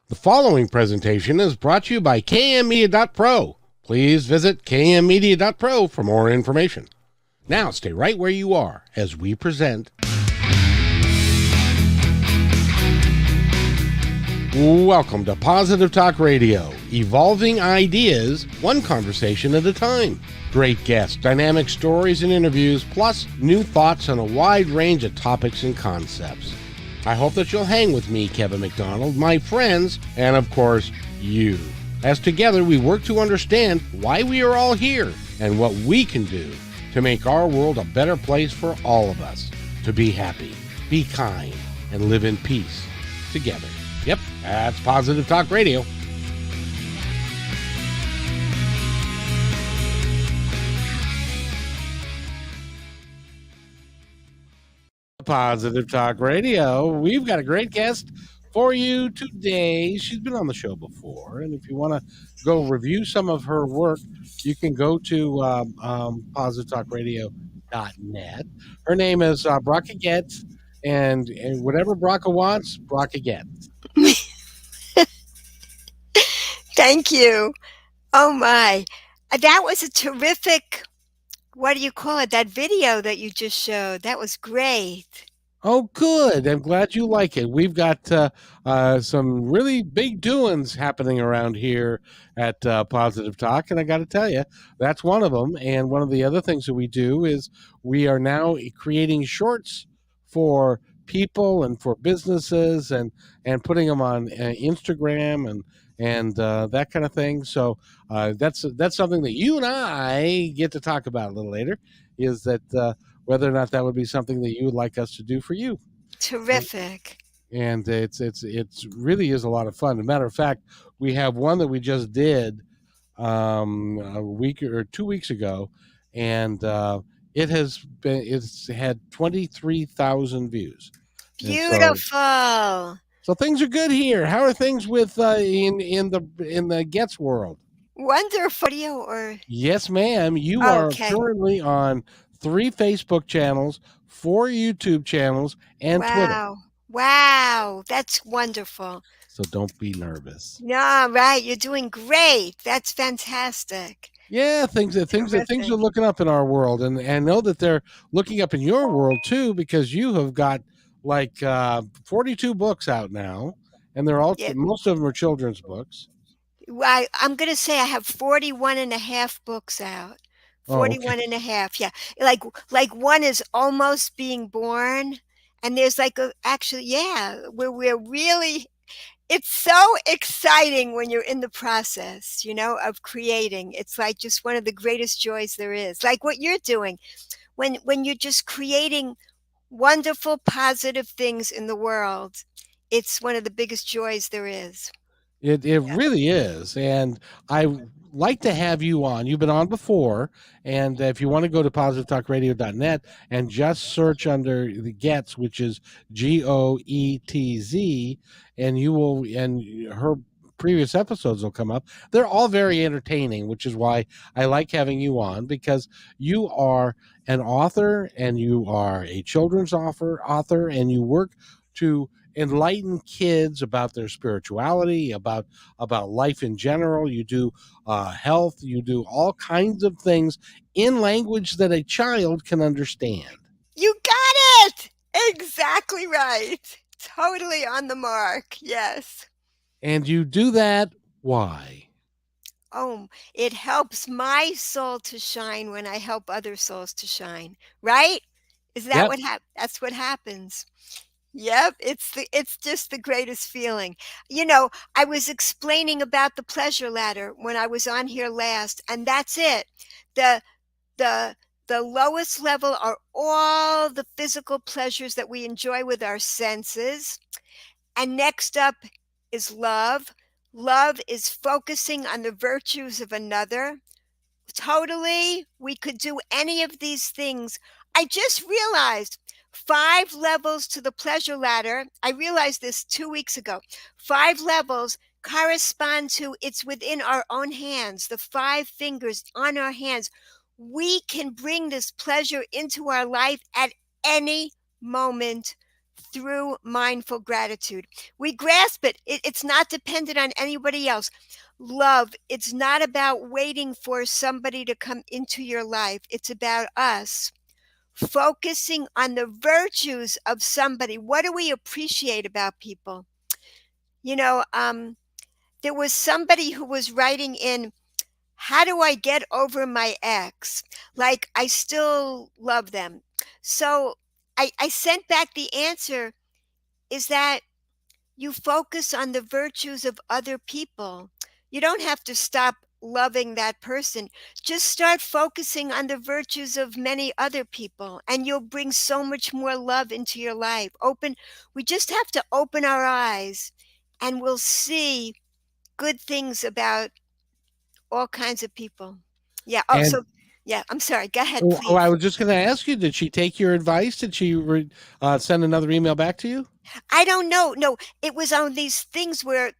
The following presentation is brought to you by kmmedia.pro. Please visit kmmedia.pro for more information. Now stay right where you are as we present. Welcome to Positive Talk Radio, evolving ideas, one conversation at a time. Great guests, dynamic stories and interviews, plus new thoughts on a wide range of topics and concepts. I hope that you'll hang with me, Kevin McDonald, my friends, and of course, you. As together we work to understand why we are all here and what we can do to make our world a better place for all of us. To be happy, be kind, and live in peace together. Yep, that's Positive Talk Radio. Positive Talk Radio. We've got a great guest for you today. She's been on the show before, and if you want to go review some of her work, you can go to positivetalkradio.net. Her name is Bracha Goetz, and whatever Bracha wants, Bracha Goetz. Thank you. Oh my. That was a terrific, what do you call it? That video that you just showed. That was great. Oh, good. I'm glad you like it. We've got some really big doings happening around here at Positive Talk, and I got to tell you, that's one of them. And one of the other things that we do is we are now creating shorts for people and for businesses, and putting them on Instagram and that kind of thing. So that's something that you and I get to talk about a little later. Is that whether or not that would be something that you would like us to do for you? Terrific. And it's really is a lot of fun. As a matter of fact, we have one that we just did a week or 2 weeks ago, and it's had 23,000 views. Beautiful. So things are good here. How are things with in the Goetz world? Wonderful. Or Yes, ma'am. You are currently on 3 Facebook channels, 4 YouTube channels, and Twitter. Wow. That's wonderful. So don't be nervous. No, right. You're doing great. That's fantastic. Yeah, things are looking up in our world, and know that they're looking up in your world too, because you have got like 42 books out now, and they're all most of them are children's books. I'm going to say I have 41 and a half books out. 41 and a half. Yeah. Like one is almost being born, and there's where we're really, it's so exciting when you're in the process, of creating. It's like just one of the greatest joys there is. Like what you're doing when you're just creating wonderful, positive things in the world. It's one of the biggest joys there is. It really is. And I like to have you on. You've been on before. And if you want to go to positivetalkradio.net and just search under the Goetz, which is Goetz, and her previous episodes will come up. They're all very entertaining, which is why I like having you on, because you are an author and you are a children's author, and you work to enlighten kids about their spirituality, about life in general. You do health. You do all kinds of things in language that a child can understand. You got it! Exactly right. Totally on the mark. Yes. And you do that, why? Oh, it helps my soul to shine when I help other souls to shine, right? Is that that's what happens? Yep, it's just the greatest feeling. I was explaining about the pleasure ladder when I was on here last, and that's it. The lowest level are all the physical pleasures that we enjoy with our senses. And next up is love. Love is focusing on the virtues of another. Totally, we could do any of these things. I just realized 5 levels to the pleasure ladder. I realized this 2 weeks ago. 5 levels correspond to, it's within our own hands, the 5 fingers on our hands. We can bring this pleasure into our life at any moment through mindful gratitude. We grasp it. It's not dependent on anybody else. Love, it's not about waiting for somebody to come into your life. It's about us focusing on the virtues of somebody. What do we appreciate about people? You know, there was somebody who was writing in, how do I get over my ex? Like, I still love them. So I sent back the answer is that you focus on the virtues of other people. You don't have to stop loving that person. Just start focusing on the virtues of many other people, and you'll bring so much more love into your life. We just have to open our eyes, and we'll see good things about all kinds of people. Yeah. Oh, And so yeah, I'm sorry. Go ahead, oh, I please. was just going to ask you, did she take your advice? Did she send another email back to you? I don't know. No, it was on these things where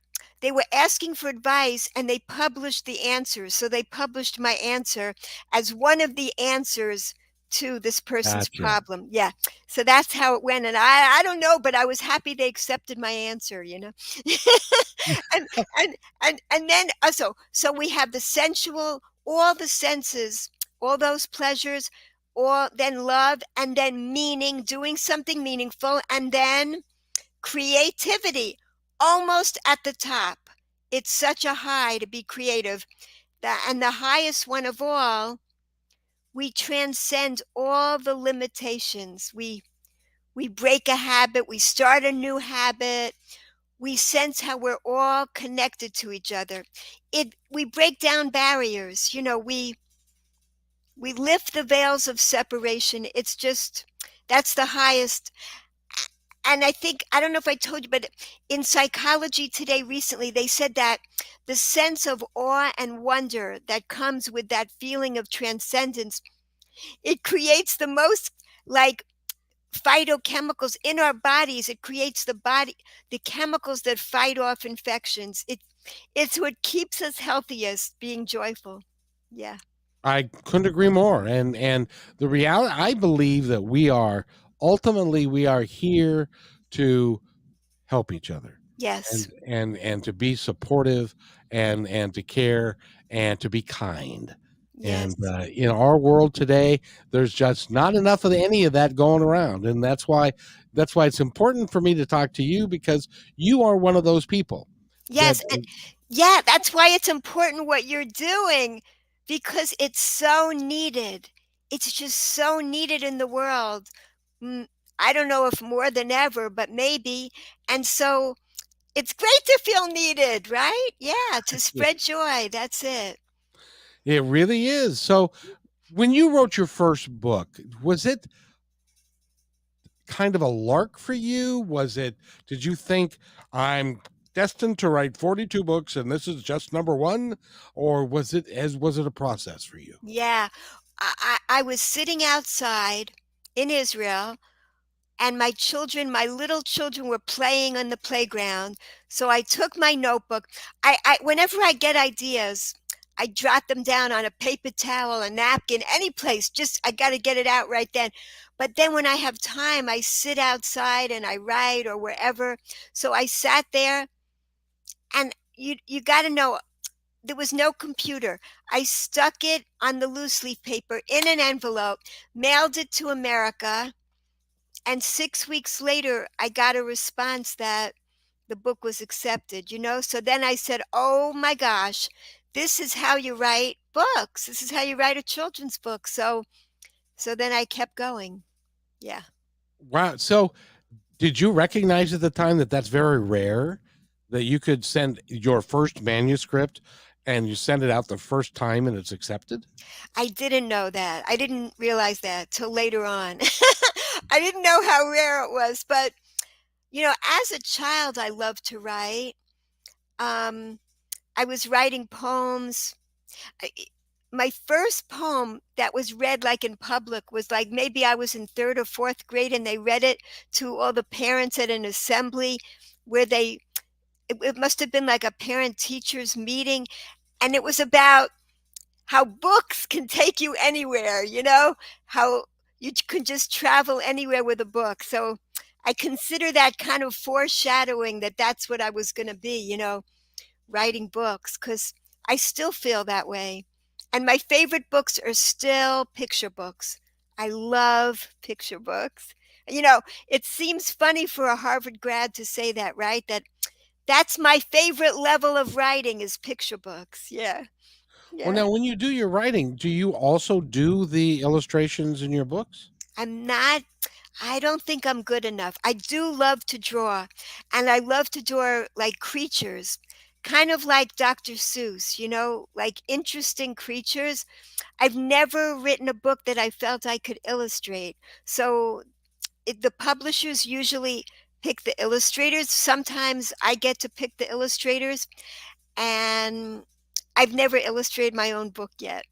they were asking for advice and they published the answers. So they published my answer as one of the answers to this person's Gotcha. problem. Yeah. So that's how it went. And I don't know, but I was happy they accepted my answer, you know. and and then so we have the sensual, all the senses, all those pleasures, or then love, and then meaning, doing something meaningful, and then creativity, almost at the top. It's such a high to be creative. And the highest one of all, we transcend all the limitations. We break a habit, we start a new habit. We sense how we're all connected to each other. We break down barriers. We lift the veils of separation. It's just that's the highest. And I think, I don't know if I told you, but in psychology today recently, they said that the sense of awe and wonder that comes with that feeling of transcendence, it creates the most, like, phytochemicals in our bodies. It creates the chemicals that fight off infections. It's what keeps us healthiest, being joyful. Yeah. I couldn't agree more. And the reality, I believe that we are here to help each other, Yes. and to be supportive, and to care, and to be kind. And Yes. in our world today, there's just not enough of any of that going around, and that's why it's important for me to talk to you, because you are one of those people that Yes, and yeah, that's why it's important what you're doing, because it's so needed. It's just so needed in the world. Mm, I don't know if more than ever, but maybe. And so it's great to feel needed, right? Yeah, to spread joy. That's it. it really is. So when you wrote your first book, was it kind of a lark for you? Did you think, I'm destined to write 42 books and this is just number one? Or was it a process for you? Yeah. I was sitting outside in Israel, and my little children were playing on the playground. So I took my notebook. Whenever I get ideas, I jot them down on a paper towel, a napkin, any place. Just, I got to get it out right then. But then when I have time, I sit outside and I write, or wherever. So I sat there, and you got to know, there was no computer. I stuck it on the loose leaf paper in an envelope, mailed it to America, and 6 weeks later, I got a response that the book was accepted, So then I said, oh my gosh, this is how you write books. This is how you write a children's book. So then I kept going. Yeah. Wow. So did you recognize at the time that that's very rare, that you could send your first manuscript and you send it out the first time and it's accepted? I didn't know that. I didn't realize that till later on. I didn't know how rare it was, but as a child, I loved to write. Um, I was writing poems. I My first poem that was read, like, in public, was, like, maybe I was in 3rd or 4th grade, and they read it to all the parents at an assembly where it must have been like a parent-teachers meeting, and it was about how books can take you anywhere, how you can just travel anywhere with a book. So I consider that kind of foreshadowing that that's what I was going to be, writing books, because I still feel that way. And my favorite books are still picture books. I love picture books. You know, it seems funny for a Harvard grad to say that, right? That's my favorite level of writing is picture books. Yeah. Well, Yeah. now when you do your writing, do you also do the illustrations in your books? I'm not I don't think I'm good enough. I do love to draw, and I love to draw like creatures, kind of like Dr. Seuss, like interesting creatures. I've never written a book that I felt I could illustrate. So the publishers usually pick the illustrators. Sometimes I get to pick the illustrators, and I've never illustrated my own book yet.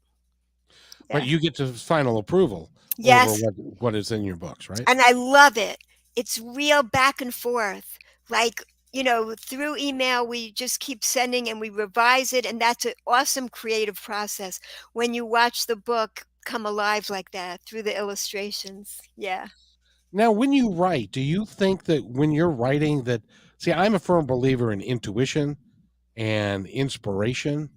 But Yeah. you get to final approval over Yes. what is in your books, right? And I love it. It's real back and forth. Like, through email, we just keep sending and we revise it. And that's an awesome creative process when you watch the book come alive like that through the illustrations. Yeah. Now, when you write, do you think that when you're writing that, see, I'm a firm believer in intuition and inspiration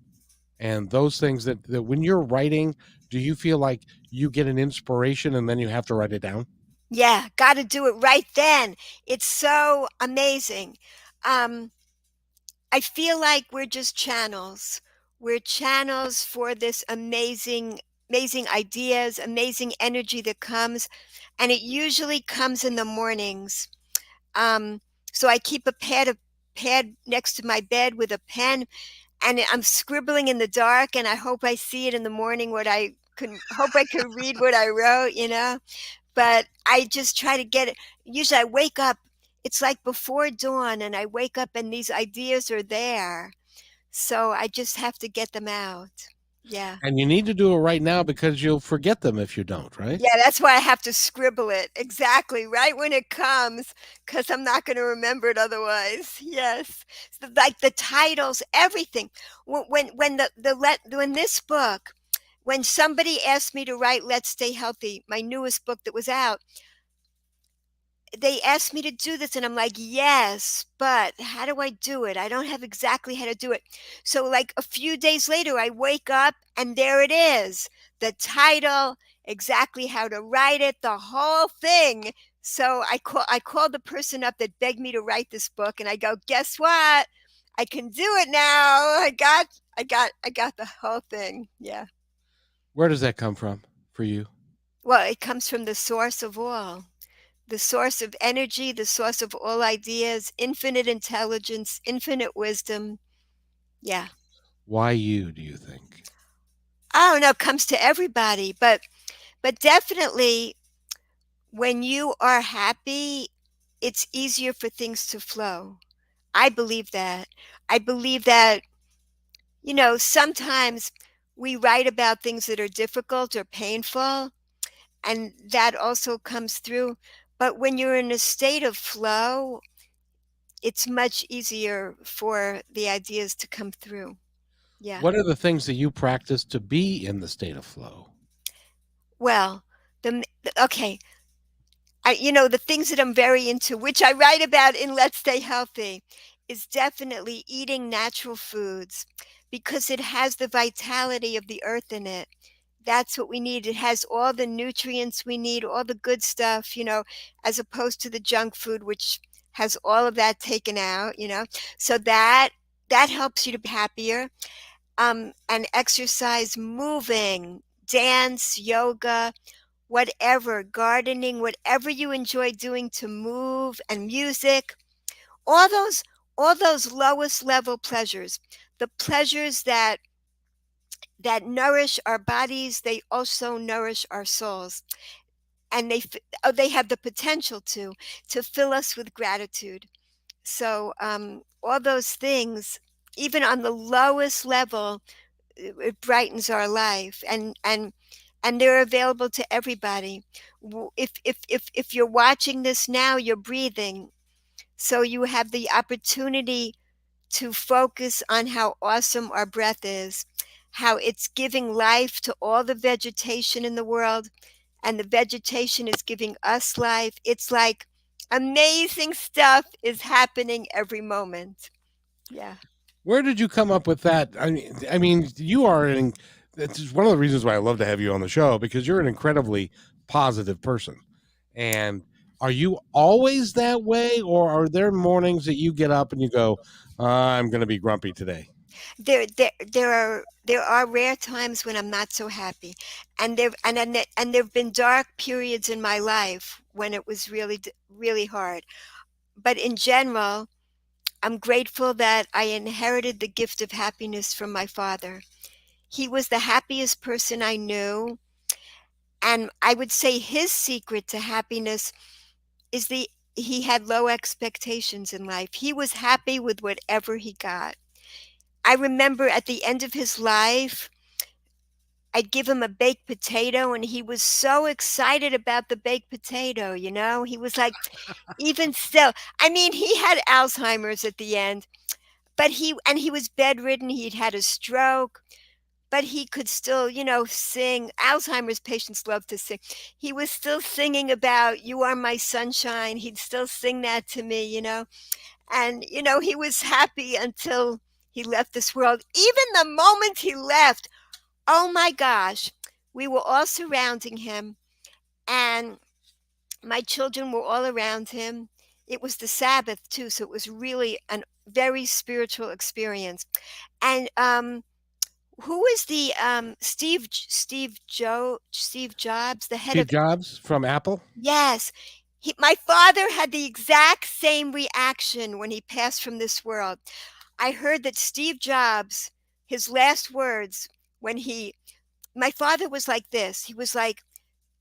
and those things that when you're writing, do you feel like you get an inspiration and then you have to write it down? Yeah. Got to do it right then. It's so amazing. Um, I feel like we're just channels. We're channels for this amazing ideas, amazing energy that comes, and it usually comes in the mornings. Um, so I keep a pad next to my bed with a pen, and I'm scribbling in the dark, and I hope I see it in the morning. What I can hope I could read what I wrote. But I just try to get it. Usually I wake up, it's like before dawn, and I wake up and these ideas are there. So I just have to get them out. Yeah. And you need to do it right now because you'll forget them if you don't, right? Yeah, that's why I have to scribble it. Exactly, right when it comes, because I'm not going to remember it otherwise. Yes. So, like the titles, everything. When this book, when somebody asked me to write Let's Stay Healthy, my newest book that was out, they asked me to do this and I'm like, yes, but how do I do it? I don't have exactly how to do it. So like a few days later, I wake up and there it is, the title, exactly how to write it, the whole thing. So I called the person up that begged me to write this book and I go, guess what? I can do it now. I got the whole thing. Yeah. Where does that come from for you? Well, it comes from the source of all. The source of energy, the source of all ideas, infinite intelligence, infinite wisdom. Yeah. Why you, do you think? I don't know, it comes to everybody, but definitely when you are happy, it's easier for things to flow. I believe that. I believe that, sometimes we write about things that are difficult or painful, and that also comes through. But when you're in a state of flow, it's much easier for the ideas to come through. Yeah. What are the things that you practice to be in the state of flow? Well, okay. The things that I'm very into, which I write about in Let's Stay Healthy, is definitely eating natural foods because it has the vitality of the earth in it. That's what we need. It has all the nutrients we need, all the good stuff, as opposed to the junk food, which has all of that taken out. So that helps you to be happier. And exercise, moving, dance, yoga, whatever, gardening, whatever you enjoy doing to move, and music, all those lowest level pleasures, the pleasures that nourish our bodies, they also nourish our souls, and they have the potential to fill us with gratitude. So all those things, even on the lowest level, it brightens our life, and they're available to everybody. If you're watching this now, you're breathing, so you have the opportunity to focus on how awesome our breath is, how it's giving life to all the vegetation in the world, and the vegetation is giving us life. It's like Amazing stuff is happening every moment. Yeah. Where did you come up with that? I mean, you are an. It's one of the reasons why I love to have you on the show because you're an incredibly positive person. And are you always that way, or are there mornings that you get up and you go, "I'm going to be grumpy today"? There are rare times when I'm not so happy, and there've been dark periods in my life when it was really hard. But in general, I'm grateful that I inherited the gift of happiness from my father. He was the happiest person I knew, and I would say his secret to happiness is the he had low expectations in life. He was happy with whatever he got. I remember at the end of his life, I'd give him a baked potato and he was so excited about the baked potato, you know? He was like, even still, I mean, he had Alzheimer's at the end, but he was bedridden, he'd had a stroke, but he could still, sing. Alzheimer's patients love to sing. He was still singing about "You Are My Sunshine." He'd still sing that to me, and he was happy until he left this world. Even the moment he left, oh my gosh, we were all surrounding him, and my children were all around him. It was the Sabbath too, so it was really a very spiritual experience. And who is the Steve Jobs, the head Steve of? Jobs from Apple. Yes. My father had the exact same reaction when he passed from this world. I heard that Steve Jobs, his last words when he my father was like this. He was like,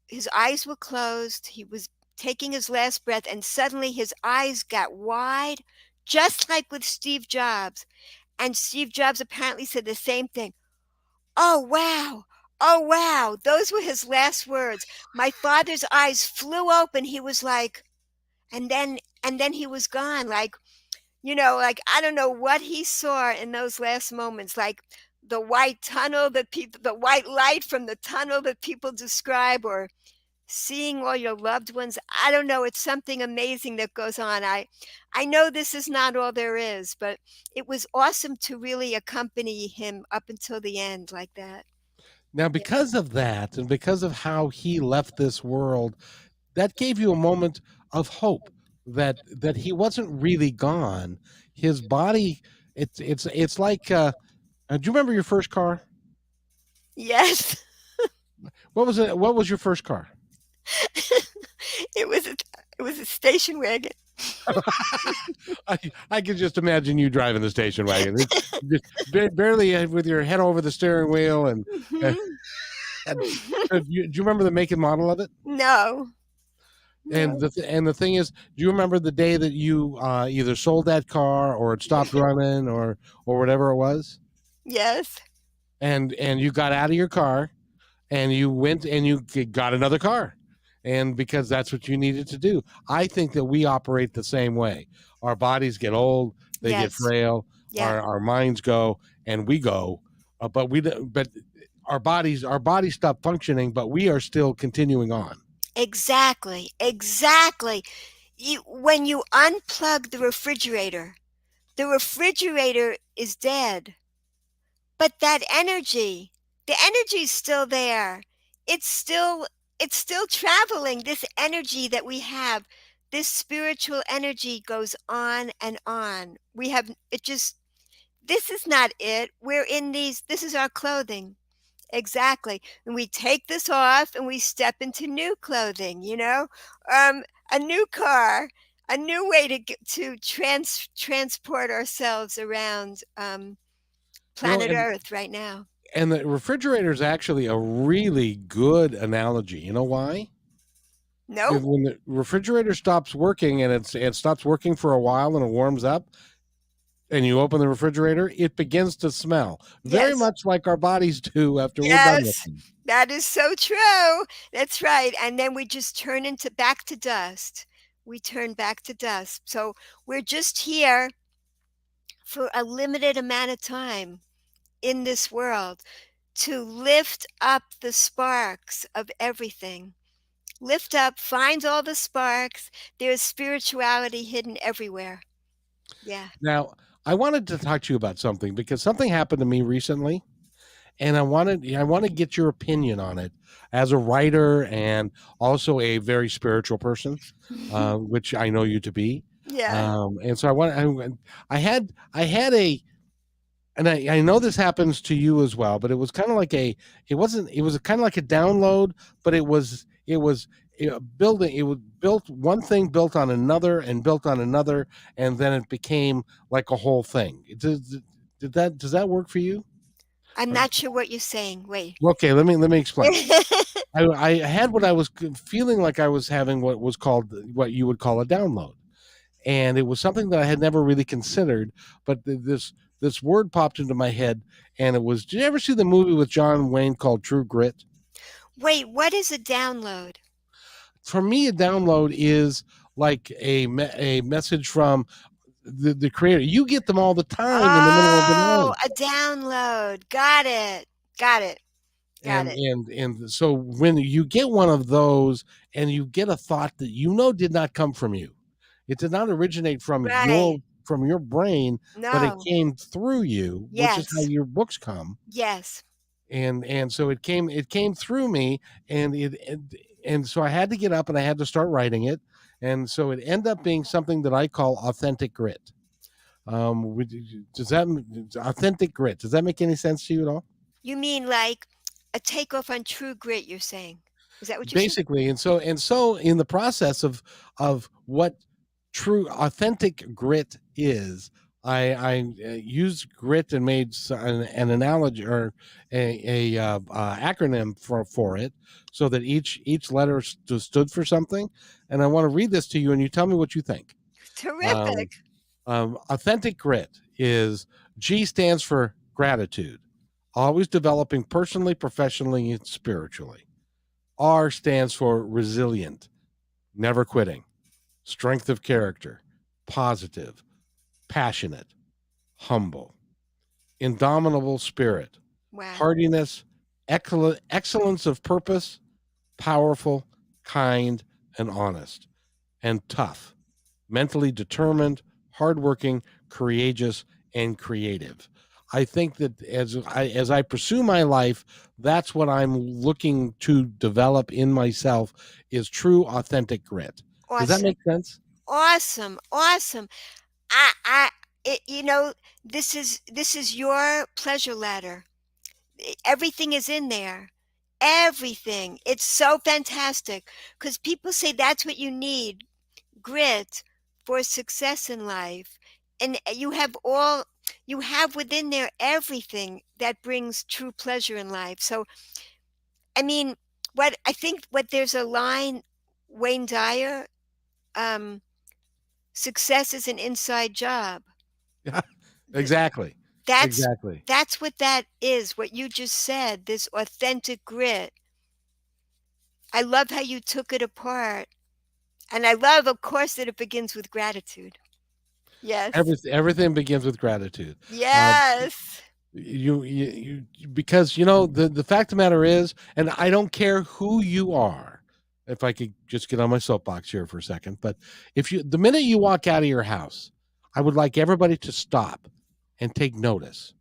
his eyes were closed. He was taking his last breath, and suddenly his eyes got wide, just like with Steve Jobs. And Steve Jobs apparently said the same thing. Oh, wow. Oh, wow. Those were his last words. My father's eyes flew open. He was like, and then he was gone. Like I don't know what he saw in those last moments, like the white tunnel that people, the white light from the tunnel that people describe, or seeing all your loved ones. I don't know. It's something amazing that goes on. I know this is not all there is, but it was awesome to really accompany him up until the end like that. Now, Yeah. because of that, and because of how he left this world, that gave you a moment of hope that he wasn't really gone. His body, it's like. Do you remember your first car? Yes. What was it? What was your first car? it was a it was a station wagon. I can just imagine you driving the station wagon, just barely with your head over the steering wheel, uh, Mhm. and do you remember the make and model of it? No. And No. the thing is, do you remember the day that you either sold that car or it stopped running or whatever it was, Yes. and you got out of your car and you went and you got another car, and because that's what you needed to do. I think that we operate the same way. Our bodies get old, they get Yes. frail, Yeah. our minds go, and we go, but our bodies stop functioning, but we are still continuing on. Exactly. Exactly. When you unplug the refrigerator is dead. But that energy, the energy's still there. It's still it's still traveling. This energy that we have, this spiritual energy goes on and on. We have it just This is not it. This is our clothing. Exactly. And we take this off and we step into new clothing, a new car, a new way to transport ourselves around You know, planet Earth right now. and the refrigerator is actually a really good analogy. You know why? Nope. When the refrigerator stops working and it stops working for a while and it warms up, and you open the refrigerator, it begins to smell very Yes. much like our bodies do after we're done with Yes. them. That is so true. That's right. And then we just turn into back to dust. We turn back to dust. So we're just here for a limited amount of time in this world to lift up the sparks of everything. lift up, find all the sparks. There's spirituality hidden everywhere. Yeah. Now, I wanted to talk to you about something because something happened to me recently, and I want to get your opinion on it as a writer and also a very spiritual person, which I know you to be. Yeah. And so I had a and I know this happens to you as well, but it was kind of like it wasn't it was kind of like a download, but it was building it was built one thing built on another and built on another, and then it became like a whole thing. Does that work for you? I'm Or- not sure what you're saying. Wait. Okay, let me explain. I had what I was feeling like I was having what was called what you would call a download, and it was something that I had never really considered. But this word popped into my head, and it was. Did you ever see the movie with John Wayne called True Grit? Wait, what is a download? For me, a download is like a message from the creator. You get them all the time in the middle of the Oh, night. a download. Got it. Got it. Got and it. and and so when you get one of those and you get a thought that did not come from you, it did not originate Right. from your brain, but it No. came through you, which is how Yes. your books come. Yes. And so it came through me, and so I had to get up and I had to start writing it, and so it ended up being something that I call authentic grit. Does that authentic grit, does that make any sense to you at all? You mean like a takeoff on True Grit, you're saying? Is that what you're saying? Basically, and so in the process of what true authentic grit is, I used grit and made an analogy or a acronym for it, so that each letter stood for something. And I want to read this to you, and you tell me what you think. um, Terrific. Authentic grit is G stands for gratitude, always developing personally, professionally, and spiritually. R stands for resilient, never quitting, strength of character, positive, passionate, humble, indomitable spirit, Wow. hardiness, excellence of purpose, powerful, kind, and honest, and tough, mentally determined, hardworking, courageous, and creative. I think that as I pursue my life, that's what I'm looking to develop in myself is true, authentic grit. Does that Awesome. make sense? Awesome. Awesome. I it, this is your pleasure ladder. Everything is in there. Everything. It's so fantastic because people say that's what you need, grit for success in life. And you have within there everything that brings true pleasure in life. So, I mean, what I think what there's a line, Wayne Dyer, um, success is an inside job. Yeah, Th- exactly. That's Exactly. that's what that is, what you just said, this authentic grit. I love how you took it apart. And I love, of course, that it begins with gratitude. Yes. Everything begins with gratitude. Uh, Yes. because the fact of the matter is, and I don't care who you are. If I could just get on my soapbox here for a second, but if the minute you walk out of your house, I would like everybody to stop and take notice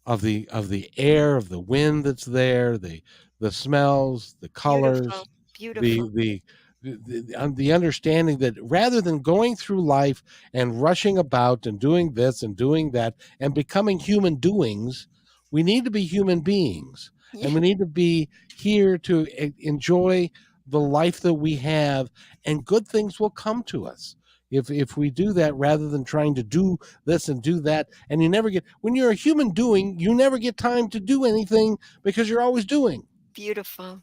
of the air, of the wind that's there, the smells, the colors, Beautiful. Beautiful. the the the understanding that rather than going through life and rushing about and doing this and doing that and becoming human doings, we need to be human beings, Yeah, and we need to be here to enjoy the life that we have, and good things will come to us if we do that rather than trying to do this and do that. And you never get, when you're a human doing, you never get time to do anything because you're always doing, beautiful.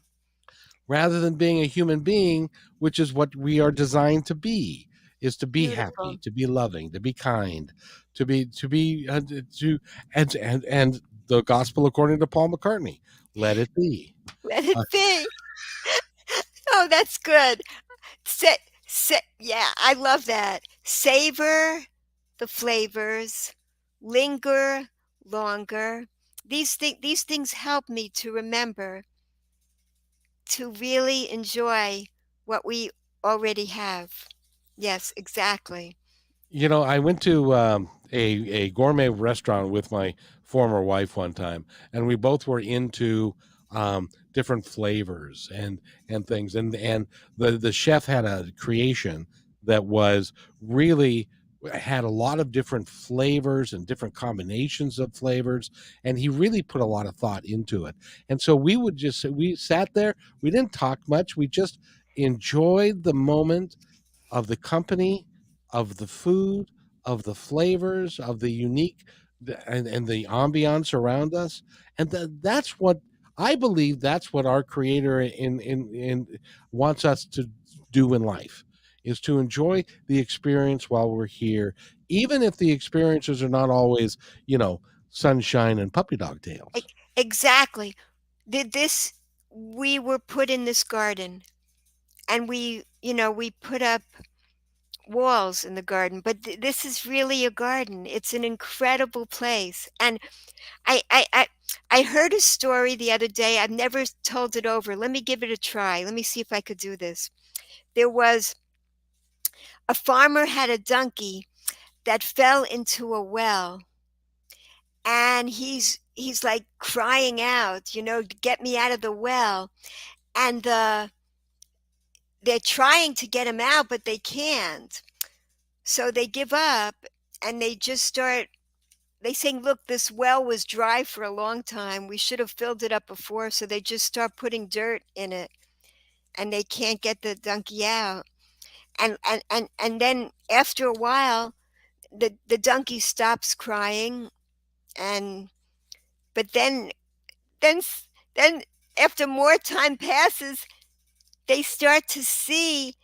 rather than being a human being, which is what we are designed to be, is to be happy, Beautiful. to be loving, to be kind, to and the gospel according to Paul McCartney, let it be. Let it uh, be. Oh, that's good. Yeah, I love that. Savor the flavors, linger longer. These things help me to remember to really enjoy. what we already have. Yes, exactly. I went to a gourmet restaurant with my former wife one time, and we both were into different flavors and things. And the chef had a creation that was really had a lot of different flavors and different combinations of flavors, and he really put a lot of thought into it. And so we sat there, we didn't talk much, we just enjoyed the moment of the company, of the food, of the flavors, of the unique and the ambiance around us. And that's what I believe, that's what our creator in wants us to do in life, is to enjoy the experience while we're here, even if the experiences are not always, you know, sunshine and puppy dog E- tails. Exactly. Did this We were put in this garden, and we put up walls in the garden, but this is really a garden. It's an incredible place. And I heard a story the other day. I've never told it over. Let me give it a try. Let me see if I could do this. There was a farmer had a donkey that fell into a well, and he's like crying out, get me out of the well. And they're trying to get him out, but they can't. So they give up, and they just start they saying, look, this well was dry for a long time. We should have filled it up before. So they just start putting dirt in it, and they can't get the donkey out. And then after a while, the donkey stops crying. And but then then after more time passes, they start to see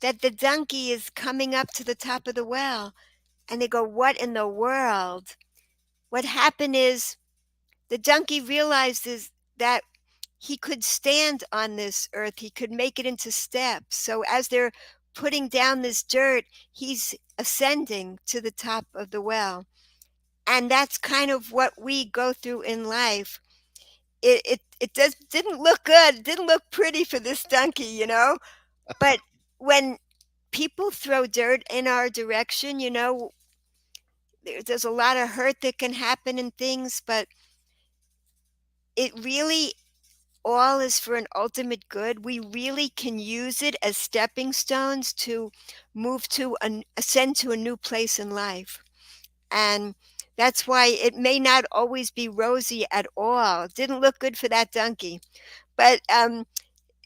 that the donkey is coming up to the top of the well, and they go, what in the world? What happened is the donkey realizes that he could stand on this earth, he could make it into steps. So as they're putting down this dirt, he's ascending to the top of the well. And that's kind of what we go through in life. It didn't look good, didn't look pretty for this donkey. But when people throw dirt in our direction, there's a lot of hurt that can happen and things, but it really all is for an ultimate good. We really can use it as stepping stones to ascend to a new place in life. And that's why it may not always be rosy at all. It didn't look good for that donkey. But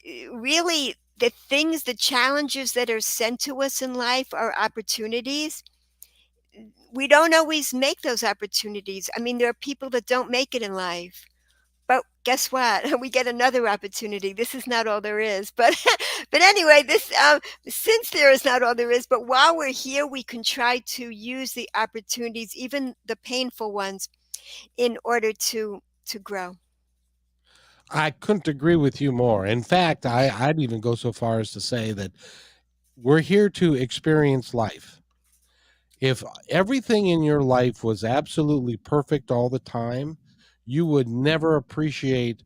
really, the challenges that are sent to us in life are opportunities. We don't always make those opportunities. I mean, there are people that don't make it in life. But guess what? We get another opportunity. This is not all there is. But but anyway, this since there is not all there is, but while we're here, we can try to use the opportunities, even the painful ones, in order to grow. I couldn't agree with you more. In fact, I'd even go so far as to say that we're here to experience life. If everything in your life was absolutely perfect all the time, you would never appreciate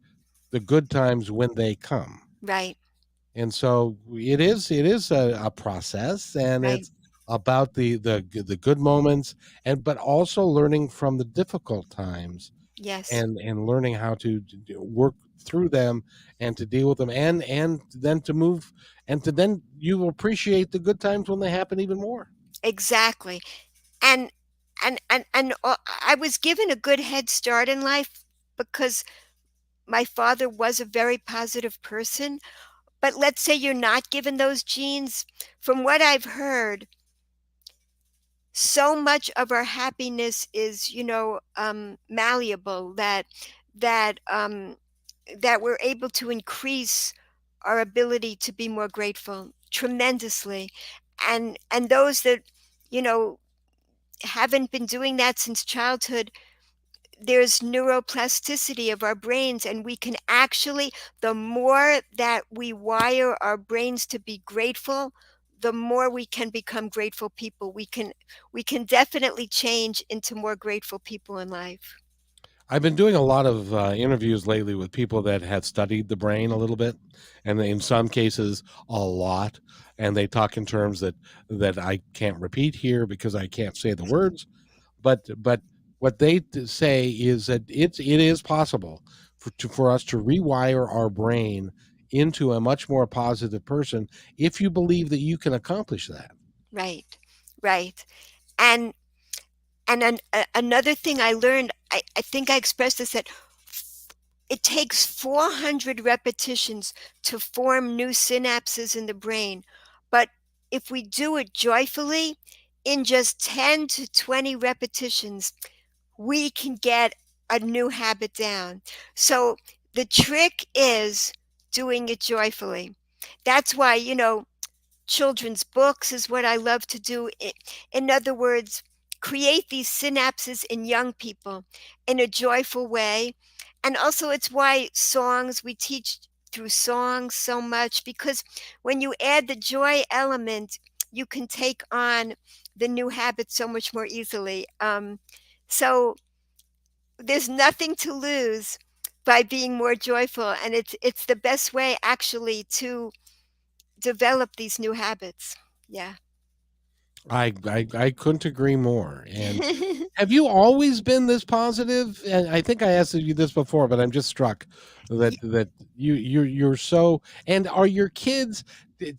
the good times when they come. Right, And so it is a process, and right. it's about the good moments, and but also learning from the difficult times, Yes, and learning how to work through them and to deal with them, and then to move, and to then you will appreciate the good times when they happen even more. exactly. And I was given a good head start in life because my father was a very positive person. But let's say you're not given those genes. From what I've heard, so much of our happiness is, malleable, that we're able to increase our ability to be more grateful tremendously. And those that, you know, haven't been doing that since childhood, there's neuroplasticity of our brains, and we can actually, the more that we wire our brains to be grateful, the more we can become grateful people. We can definitely change into more grateful people in life. I've been doing a lot of interviews lately with people that have studied the brain a little bit, and in some cases, a lot. And they talk in terms that I can't repeat here because I can't say the words. But what they say is that it is possible for us to rewire our brain into a much more positive person if you believe that you can accomplish that. Right, right. And another thing I learned, I think I expressed this, that it takes 400 repetitions to form new synapses in the brain. But if we do it joyfully, in just 10 to 20 repetitions, we can get a new habit down. So the trick is doing it joyfully. That's why, children's books is what I love to do. In other words, create these synapses in young people in a joyful way. And also, it's why songs, we teach through songs so much, because when you add the joy element, you can take on the new habit so much more easily. So there's nothing to lose by being more joyful, and it's the best way actually to develop these new habits. Yeah. I couldn't agree more. And have you always been this positive? And I think I asked you this before, but I'm just struck Ye that you're so. And are your kids?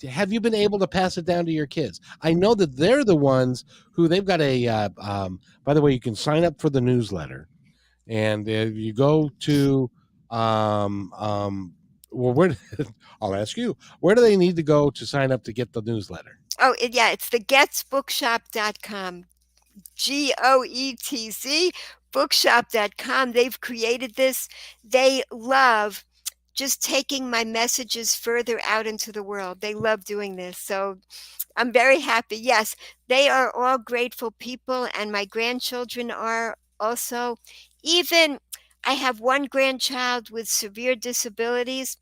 Have you been able to pass it down to your kids? I know that they're the ones who they've got a. By the way, you can sign up for the newsletter, and if you go to well, where I'll ask you, where do they need to go to sign up to get the newsletter? Oh, yeah, it's the goetzbookshop.com. Goetz bookshop.com. They've created this. They love just taking my messages further out into the world. They love doing this. So I'm very happy. Yes, they are all grateful people, and my grandchildren are also. Even I have one grandchild with severe disabilities,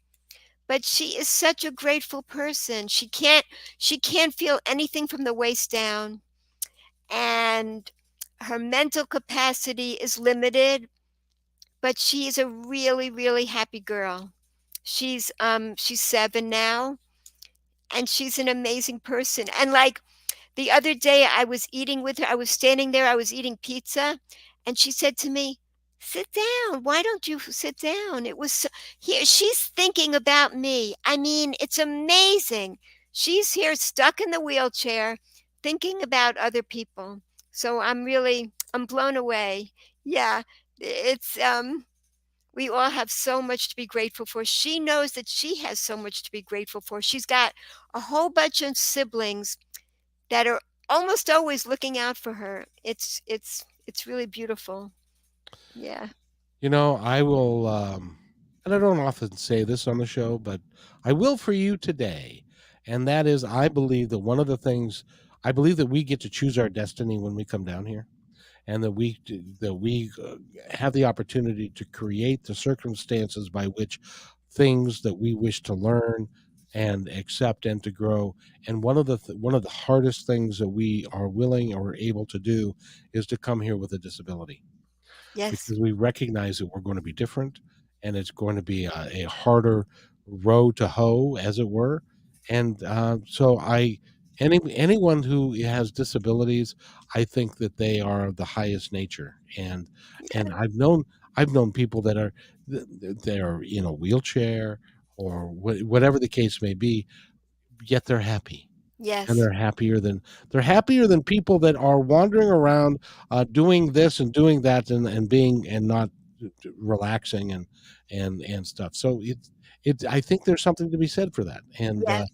but she is such a grateful person. She can't feel anything from the waist down, and her mental capacity is limited, but she is a really, really happy girl. She's 7 now, and she's an amazing person. And like the other day I was eating with her, I was standing there, I was eating pizza, and she said to me, "Sit down. Why don't you sit down?" It was here. She's thinking about me. I mean, it's amazing. She's here stuck in the wheelchair thinking about other people. So I'm blown away. Yeah, it's we all have so much to be grateful for. She knows that she has so much to be grateful for. She's got a whole bunch of siblings that are almost always looking out for her. It's really beautiful. Yeah. I will, and I don't often say this on the show, but I will for you today. And that is, I believe that one of the things, I believe that we get to choose our destiny when we come down here, and that we have the opportunity to create the circumstances by which things that we wish to learn and accept and to grow. And one of the hardest things that we are willing or able to do is to come here with a disability, Yes. because we recognize that we're going to be different, and it's going to be a harder row to hoe, as it were. And so anyone who has disabilities, I think that they are the highest nature. And Yeah. I've known people that are they're in a wheelchair or whatever the case may be, yet they're happy, and Yes. they're happier than people that are wandering around, doing this and doing that, and being and not relaxing and stuff. So I think there's something to be said for that. And Yes.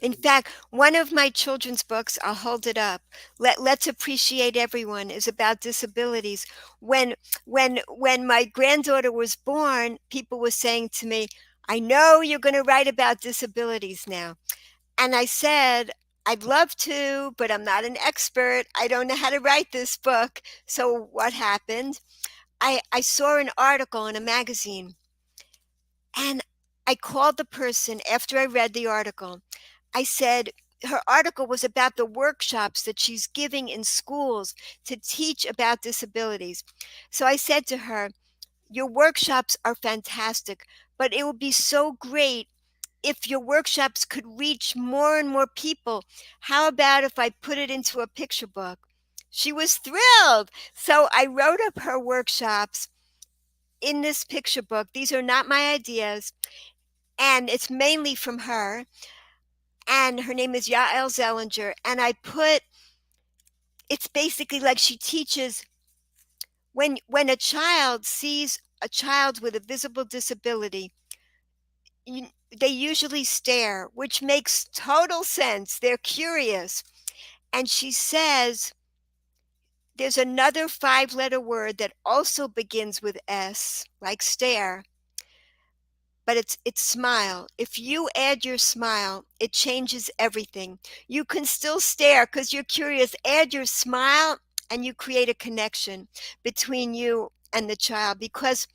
In fact, one of my children's books, I'll hold it up. Let's Appreciate Everyone, is about disabilities. When when my granddaughter was born, people were saying to me, "I know you're going to write about disabilities now." And I said, "I'd love to, but I'm not an expert. I don't know how to write this book." So what happened? I saw an article in a magazine, and I called the person after I read the article. I said, her article was about the workshops that she's giving in schools to teach about disabilities. So I said to her, your workshops are fantastic, but it would be so great if your workshops could reach more and more people. How about if I put it into a picture book? She was thrilled. So I wrote up her workshops in this picture book. These are not my ideas, and it's mainly from her. And her name is Yael Zellinger. And I put, it's basically like she teaches when a child sees a child with a visible disability, they usually stare, which makes total sense. They're curious. And she says there's another 5-letter word that also begins with S, like stare, but it's smile. If you add your smile, it changes everything. You can still stare because you're curious. Add your smile and you create a connection between you and the child, because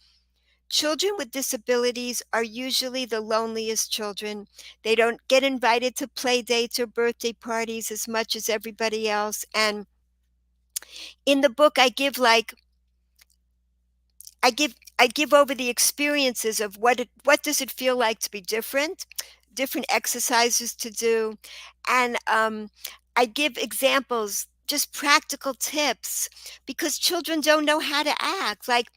children with disabilities are usually the loneliest children. They don't get invited to play dates or birthday parties as much as everybody else. And in the book, I give over the experiences of what does it feel like to be different, different exercises to do, and I give examples, just practical tips, because children don't know how to act. Like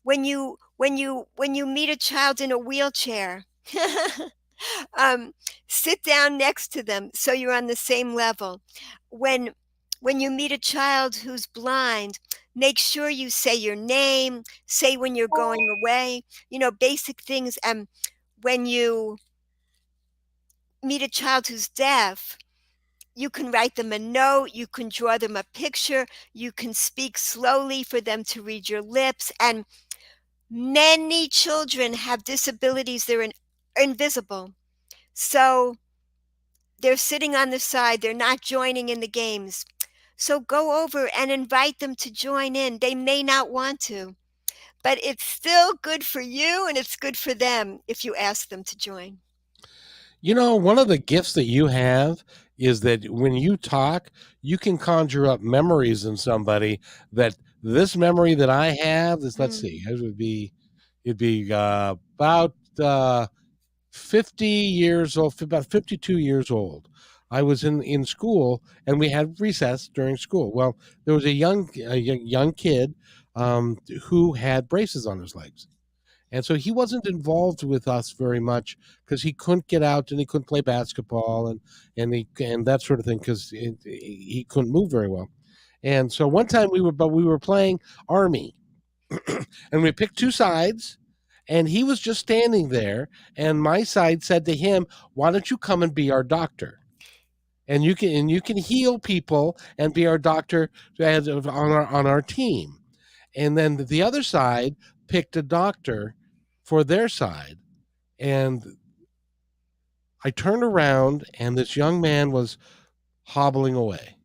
when you meet a child in a wheelchair, um, sit down next to them so you're on the same level. When when you meet a child who's blind, make sure you say your name, say when you're going away, basic things. And when you meet a child who's deaf, you can write them a note, you can draw them a picture, you can speak slowly for them to read your lips. And many children have disabilities, they're invisible. So they're sitting on the side, they're not joining in the games. So go over and invite them to join in. They may not want to, but it's still good for you and it's good for them if you ask them to join. One of the gifts that you have is that when you talk, you can conjure up memories in somebody that this memory that I have, let's see, it'd be about 50 years old, about 52 years old. I was in school and we had recess during school. Well, there was a young kid who had braces on his legs. And so he wasn't involved with us very much because he couldn't get out and he couldn't play basketball and that sort of thing because he couldn't move very well. And so one time we were playing Army, and we picked two sides, and he was just standing there, and my side said to him, "Why don't you come and be our doctor? And you can heal people and be our doctor on our team." And then the other side picked a doctor for their side, and I turned around, and this young man was hobbling away.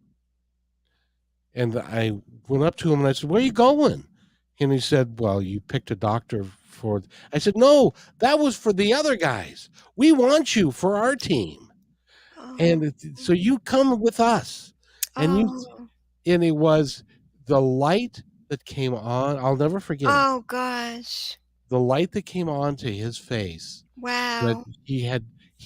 And I went up to him and I said, "Where are you going?" And he said, "Well, you picked a doctor for." I said, "No, that was for the other guys. We want you for our team, Oh, and so you come with us." And you oh, and it was the light that came on. I'll never forget it. oh gosh. The light that came onto his face, that Wow. he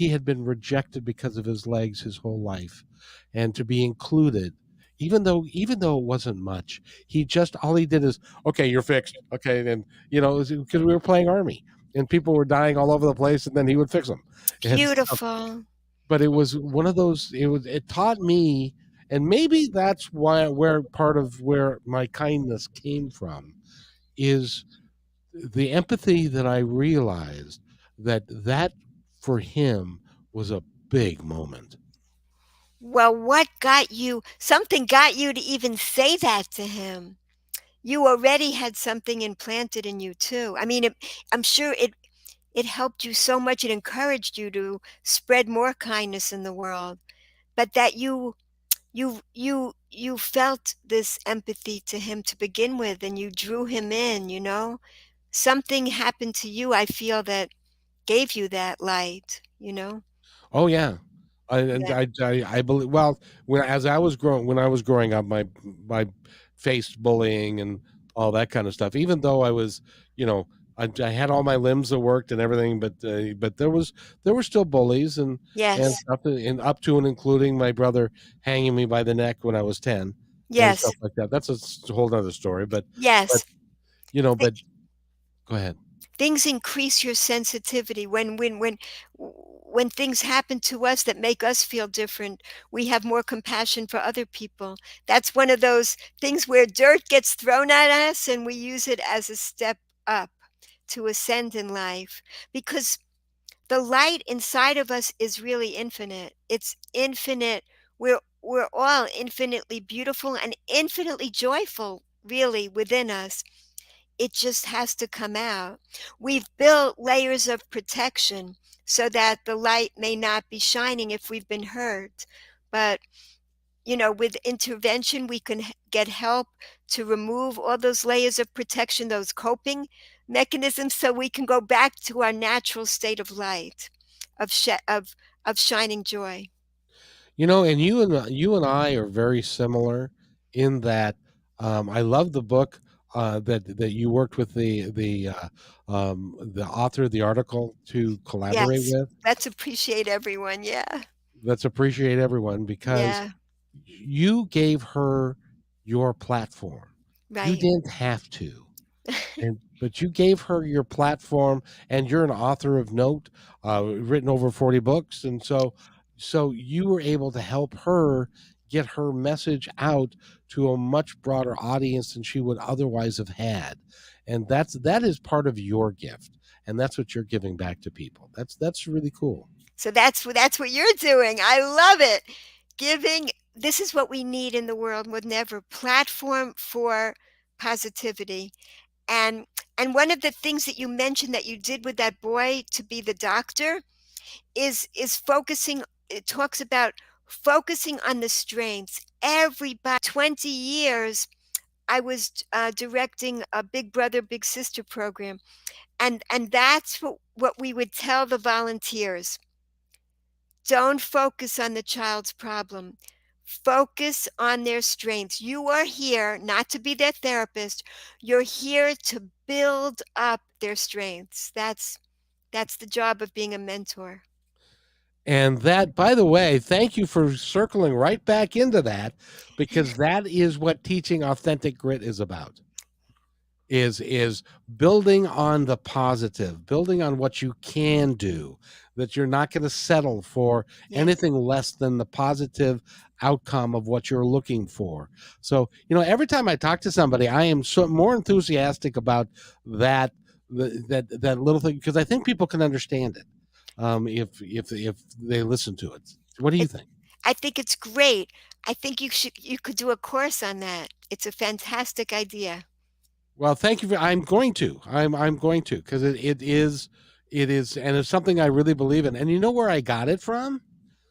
had been rejected because of his legs his whole life, and to be included, even though it wasn't much, all he did is, "Okay, you're fixed." Okay, and because we were playing Army and people were dying all over the place, and then he would fix them. And so, Beautiful. but it was one of those. It taught me, and maybe that's why where part of where my kindness came from is the empathy that I realized that for him was a big moment. Well, what got you? Something got you to even say that to him. You already had something implanted in you too. I mean, I'm sure it helped you so much. It encouraged you to spread more kindness in the world. But that you felt this empathy to him to begin with, and you drew him in. Something happened to you. I feel that gave you that light. Oh yeah, and Yeah. I believe. Well, when I was growing up, my faced bullying, and all that kind of stuff. Even though I was, you know, I had all my limbs that worked and everything, but there were still bullies and Yes. stuff, and up to and including my brother hanging me by the neck when I was 10 and Yes. stuff like that. That's a whole other story. But Yes. Th- but go ahead. Things increase your sensitivity when things happen to us that make us feel different. We have more compassion for other people. That's one of those things where dirt gets thrown at us and we use it as a step up to ascend in life, because the light inside of us is really infinite. It's infinite. We're all infinitely beautiful and infinitely joyful, really, within us. It just has to come out. We've built layers of protection so that the light may not be shining if we've been hurt. But, with intervention, we can get help to remove all those layers of protection, those coping mechanisms, so we can go back to our natural state of light, of, of shining joy. And you and I are very similar in that I love the book that you worked with the author of the article to collaborate Yes. with. Let's appreciate everyone. Yeah. Let's appreciate everyone because Yeah. you gave her your platform. You Right. didn't have to. But you gave her your platform, and you're an author of note, written over 40 books, and so you were able to help her get her message out to a much broader audience than she would otherwise have had. And that is part of your gift, and that's what you're giving back to people. That's really cool. So that's what you're doing. I love it. Giving, this is what we need in the world more than ever. Platform for positivity. And one of the things that you mentioned that you did with that boy to be the doctor is focusing. It talks about focusing on the strengths. Everybody, 20 years I was directing a Big Brother Big Sister program, and that's what we would tell the volunteers. Don't focus on the child's problem. Focus on their strengths. You are here not to be their therapist. You're here to build up their strengths. That's the job of being a mentor. And that, by the way, thank you for circling right back into that, because that is what teaching authentic grit is about. Is building on the positive, building on what you can do, that you're not going to settle for Yes. anything less than the positive outcome of what you're looking for. So, every time I talk to somebody, I am so more enthusiastic about that that little thing, because I think people can understand it if they listen to it. What do you It, think? I think it's great. I think you could do a course on that. It's a fantastic idea. Well, thank you. I'm going to. I'm going to, because it is, and it's something I really believe in. And you know where I got it from?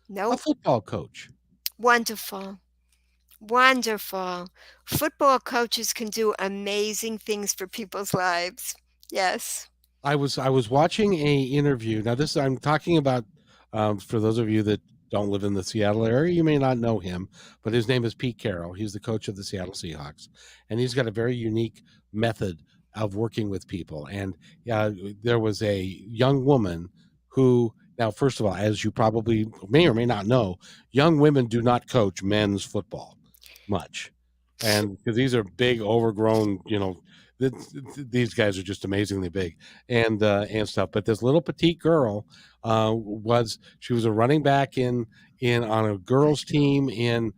A Nope. football coach. Wonderful. Wonderful. Football coaches can do amazing things for people's lives. Yes. I was watching a interview. Now, this I'm talking about, for those of you that don't live in the Seattle area, you may not know him, but his name is Pete Carroll. He's the coach of the Seattle Seahawks, and he's got a very unique method of working with people. And there was a young woman who, now, first of all, as you probably may or may not know, young women do not coach men's football much, and because these are big, overgrown, these guys are just amazingly big and stuff. But this little petite girl she was a running back in on a girls team in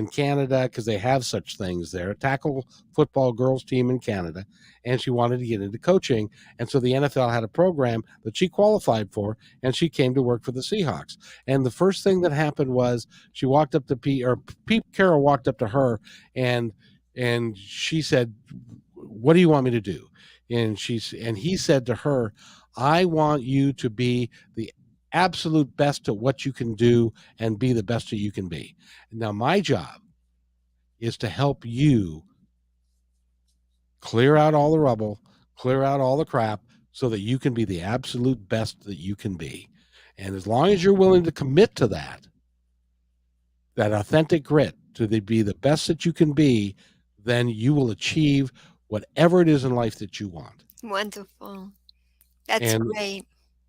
Canada, because they have such things there, a tackle football girls team in Canada, and she wanted to get into coaching, and so the NFL had a program that she qualified for, and she came to work for the Seahawks. And the first thing that happened was she walked up to Pete Carroll walked up to her, and she said, "What do you want me to do?" And he said to her, "I want you to be the absolute best at what you can do and be the best that you can be. Now, my job is to help you clear out all the rubble, clear out all the crap, so that you can be the absolute best that you can be. And as long as you're willing to commit to that authentic grit, to be the best that you can be, then you will achieve whatever it is in life that you want. Wonderful. That's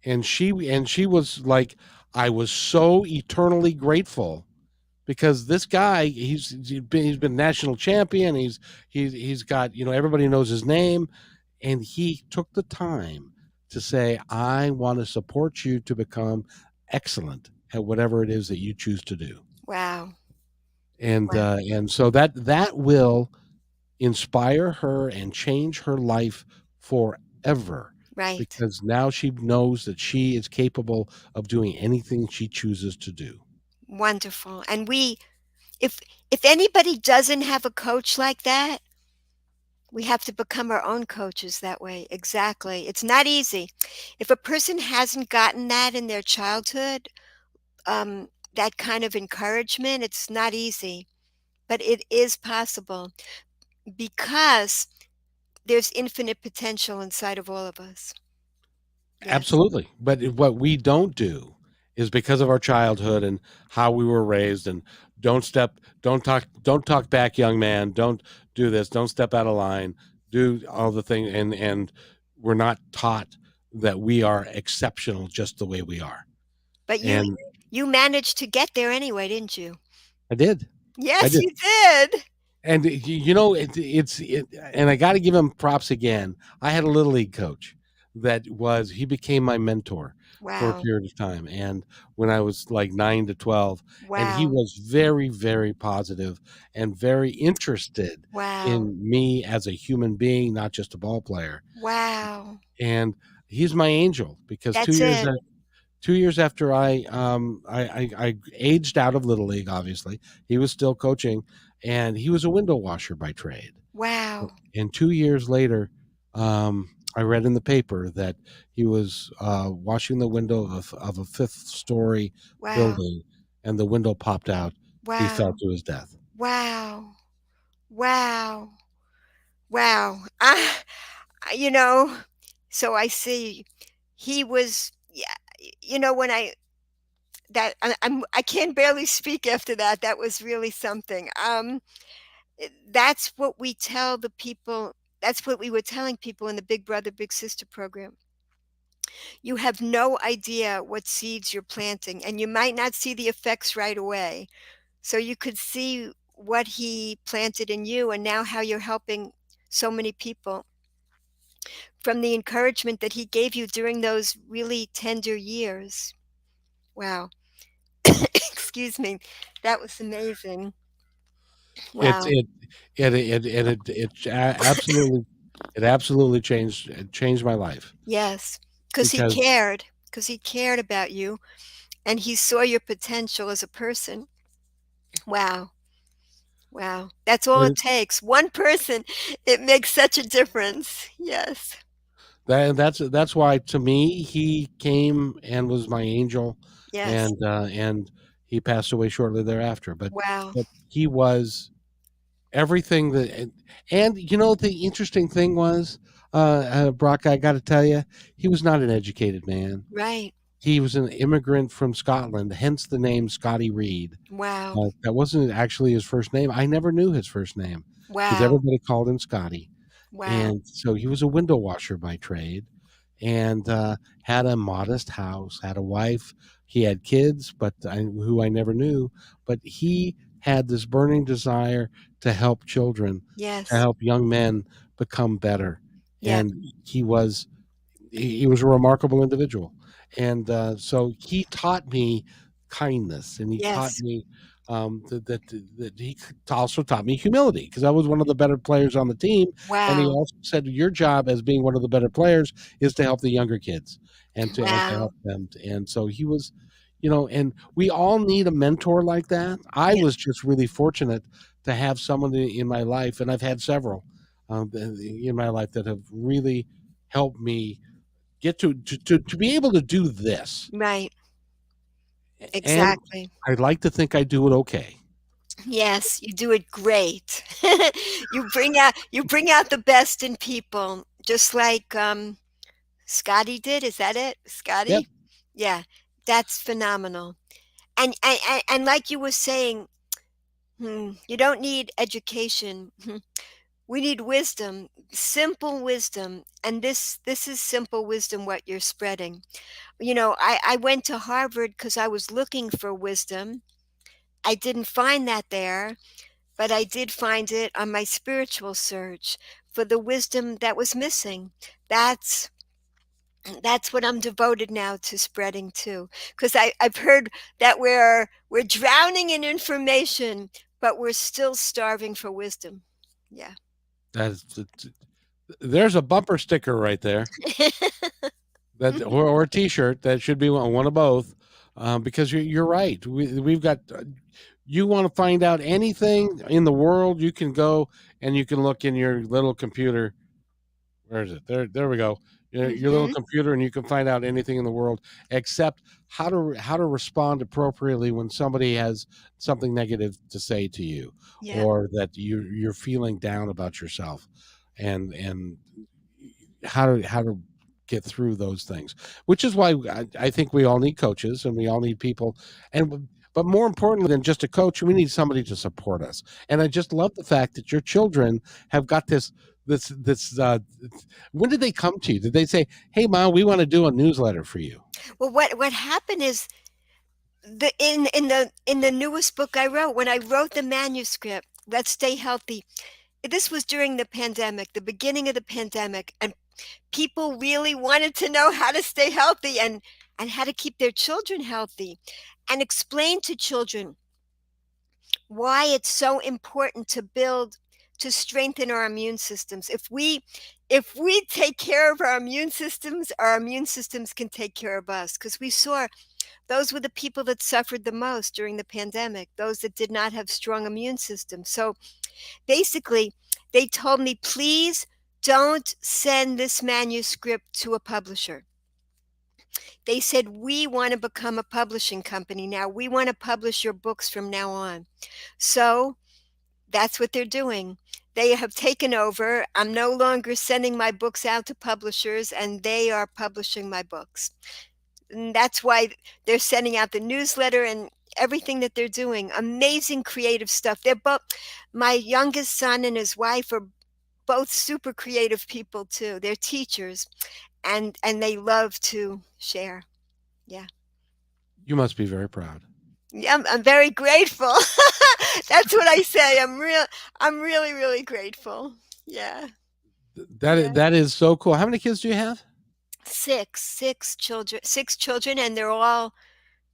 And great. she was like, I was so eternally grateful because this guy, he's been national champion. He's got, everybody knows his name, and he took the time to say, I want to support you to become excellent at whatever it is that you choose to do. Wow. Wow. And so that will inspire her and change her life forever, Right. because now she knows that she is capable of doing anything she chooses to do. Wonderful. And if if anybody doesn't have a coach like that, we have to become our own coaches that way. Exactly. It's not easy. If a person hasn't gotten that in their childhood, that kind of encouragement, it's not easy, but it is possible because there's infinite potential inside of all of us. Yes. Absolutely. But what we don't do is, because of our childhood and how we were raised, and don't talk back, young man. Don't do this. Don't step out of line. Do all the thing. And we're not taught that we are exceptional just the way we are. But And you managed to get there anyway, didn't you? I did. I Yes, did. you did. And and I got to give him props again. I had a little league coach he became my mentor for a Wow. period of time, and when I was like 9 to 12, and he Wow. was very, very positive and very interested Wow. in me as a human being, not just a ball player. Wow. And he's my angel, because That's it. 2 years after I aged out of little league, obviously he was still coaching, and he was a window washer by trade. Wow. And 2 years later, I read in the paper that he was washing the window of a fifth story Wow. building, and the window popped out. He fell Wow. to his death. Wow. Wow. Wow. You know, so I see he was yeah, when I can barely speak after that. That was really something. That's what we tell the people. That's what we were telling people in the Big Brother Big Sister program. You have no idea what seeds you're planting, and you might not see the effects right away. So you could see what he planted in you and now how you're helping so many people from the encouragement that he gave you during those really tender years. Wow. Excuse me. That was amazing. It's Wow. it absolutely, it absolutely changed my life, Yes. Because he because cared. Because he cared about you and he saw your potential as a person. Wow. Wow. That's all it it, takes. One person, it makes such a difference. Yes. that's why, to me, he came and was my angel, Yes. and he passed away shortly thereafter. But Wow. he was everything that, and the interesting thing was, Brock, I got to tell you, he was not an educated man. Right. He was an immigrant from Scotland, hence the name Scotty Reed. Wow. That wasn't actually his first name. I never knew his first name, because Wow. everybody called him Scotty. Wow. And so he was a window washer by trade, and had a modest house, had a wife. He had kids, who I never knew. But he had this burning desire to help children, to Yes. help young men become better. Yes. And he was a remarkable individual. And so he taught me kindness, and he taught Yes. me, that he also taught me humility, because I was one of the better players on the team. And he Wow. also said, your job as being one of the better players is to help the younger kids, and to Wow. help them. And so he was, and we all need a mentor like that. I Yeah. was just really fortunate to have someone in my life, and I've had several, in my life, that have really helped me get to be able to do this. Right. And Exactly. I like to think I do it okay. Yes, you do it great. You bring out the best in people, just like, Scotty did. Is that it? Yep. Scotty? Yeah. That's phenomenal. And like you were saying, you don't need education. We need wisdom, simple wisdom. And this is simple wisdom what you're spreading. I went to Harvard because I was looking for wisdom. I didn't find that there, but I did find it on my spiritual search for the wisdom that was missing. That's that's what I'm devoted now to spreading too. Because I've heard that we're drowning in information, but we're still starving for wisdom. Yeah. That's there's a bumper sticker right there, that or a T-shirt that should be one of both, because you're right. We've got. You want to find out anything in the world, you can go and you can look in your little computer. Where is it? There we go. Your little Hmm. computer, and you can find out anything in the world except how to respond appropriately when somebody has something negative to say to you, Yeah. or that you're feeling down about yourself, and how to get through those things. Which is why I think we all need coaches, and we all need people, and but more importantly than just a coach, we need somebody to support us. And I just love the fact that your children have got this when did they come to you? Did they say, "Hey mom, we want to do a newsletter for you"? Well, what happened is in the newest book I wrote, when I wrote the manuscript, Let's Stay Healthy. This was during the pandemic, the beginning of the pandemic, and people really wanted to know how to stay healthy and how to keep their children healthy and explain to children why it's so important to strengthen our immune systems. If we take care of our immune systems can take care of us, because we saw those were the people that suffered the most during the pandemic, those that did not have strong immune systems. So basically, they told me, please don't send this manuscript to a publisher. They said, we want to become a publishing company now. We want to publish your books from now on. So that's what they're doing. They have taken over. I'm no longer sending my books out to publishers, and they are publishing my books. And that's why they're sending out the newsletter and everything that they're doing. Amazing creative stuff. They're both, my youngest son and his wife are both super creative people too. They're teachers, and they love to share. Yeah. You must be very proud. Yeah, I'm very grateful. That's what I say. I'm really, really grateful. Yeah. Yeah. That is so cool. How many kids do you have? Six children, and they're all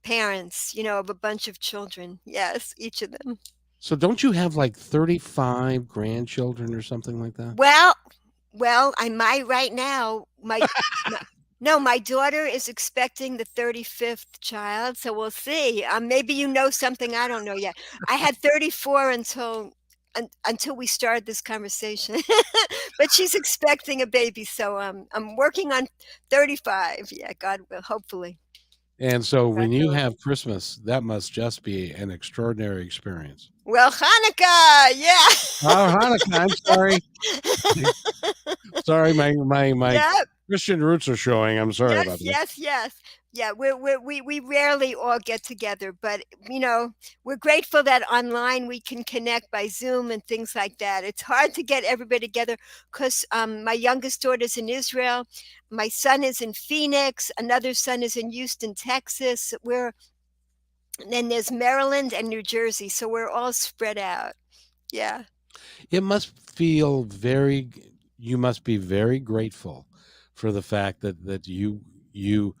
parents, of a bunch of children. Yes, each of them. So don't you have like 35 grandchildren or something like that? Well, I might right now. My no, my daughter is expecting the 35th child, so we'll see. Maybe you know something I don't know yet. I had 34 until we started this conversation, but she's expecting a baby, so I'm working on 35. Yeah, God will, hopefully. And so God when you willing. have Christmas, that must just be an extraordinary experience. Well, Hanukkah, Oh, Hanukkah, I'm sorry. yeah. Sorry, my Yep. Christian roots are showing. I'm sorry about Yes, that. yes, yes. Yeah, we rarely all get together, but we're grateful that online we can connect by Zoom and things like that. It's hard to get everybody together because my youngest daughter's in Israel, my son is in Phoenix, another son is in Houston, Texas. Then there's Maryland and New Jersey, so we're all spread out. Yeah. It must feel very you must be very grateful for the fact that you